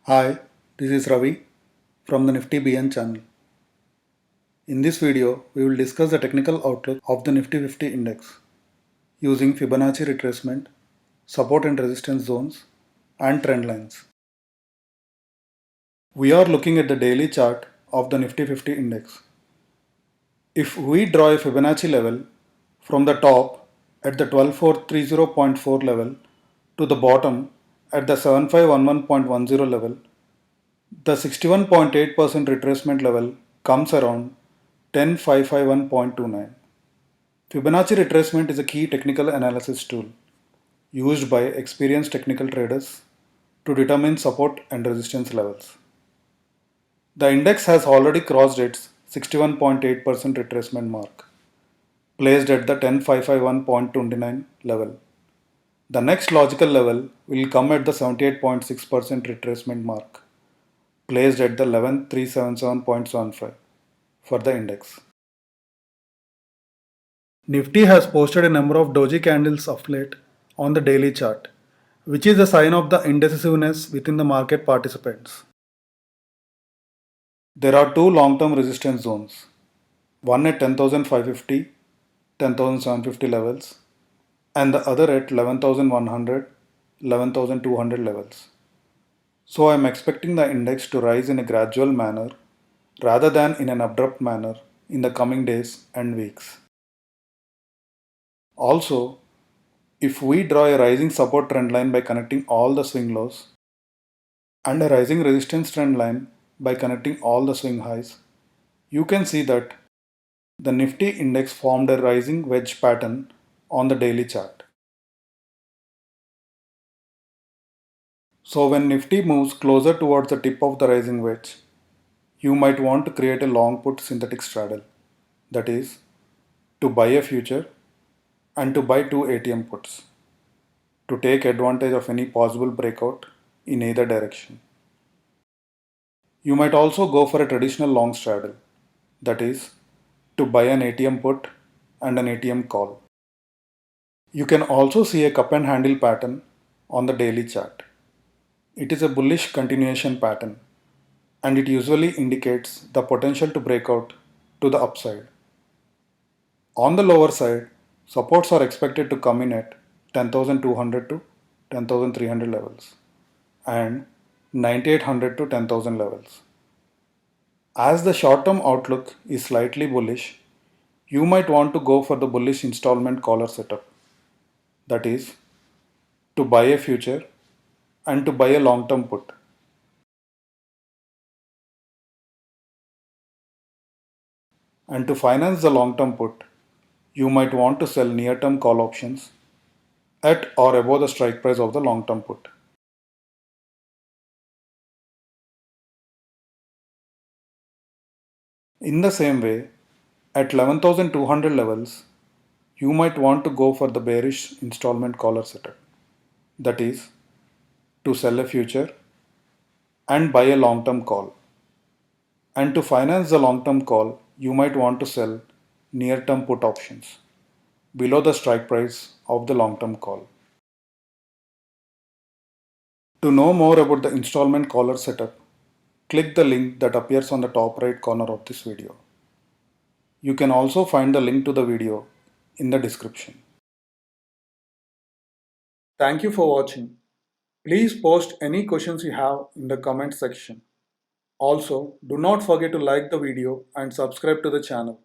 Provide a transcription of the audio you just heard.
Hi, this is Ravi from the Nifty BN channel. In this video, we will discuss the technical outlook of the Nifty 50 index using Fibonacci retracement, support and resistance zones, and trend lines. We are looking at the daily chart of the Nifty 50 index. If we draw a Fibonacci level from the top at the 12430.4 level to the bottom at the 7511.10 level, the 61.8% retracement level comes around 10551.29. Fibonacci retracement is a key technical analysis tool used by experienced technical traders to determine support and resistance levels. The index has already crossed its 61.8% retracement mark, placed at the 10551.29 level. The next logical level will come at the 78.6% retracement mark, placed at the 11377.75 for the index. Nifty has posted a number of doji candles of late on the daily chart, which is a sign of the indecisiveness within the market participants. There are two long-term resistance zones, one at 10,550, 10,750 levels, and the other at 11,100, 11,200 levels. So I am expecting the index to rise in a gradual manner rather than in an abrupt manner in the coming days and weeks. Also, if we draw a rising support trend line by connecting all the swing lows and a rising resistance trend line by connecting all the swing highs, you can see that the Nifty index formed a rising wedge pattern on the daily chart. So when Nifty moves closer towards the tip of the rising wedge, you might want to create a long put synthetic straddle, that is, to buy a future and to buy two ATM puts, to take advantage of any possible breakout in either direction. You might also go for a traditional long straddle, that is, to buy an ATM put and an ATM call. You can also see a cup and handle pattern on the daily chart. It is a bullish continuation pattern and it usually indicates the potential to break out to the upside. On the lower side, supports are expected to come in at 10,200 to 10,300 levels and 9,800 to 10,000 levels. As the short-term outlook is slightly bullish, you might want to go for the bullish installment collar setup. That is, to buy a future and to buy a long-term put. And to finance the long-term put, you might want to sell near-term call options at or above the strike price of the long-term put. In the same way, at 11,200 levels, you might want to go for the bearish installment collar setup. That is, to sell a future and buy a long-term call. And to finance the long-term call, you might want to sell near-term put options below the strike price of the long-term call. To know more about the installment collar setup, click the link that appears on the top right corner of this video. You can also find the link to the video in the description. Thank you for watching. Please post any questions you have in the comment section. Also, do not forget to like the video and subscribe to the channel.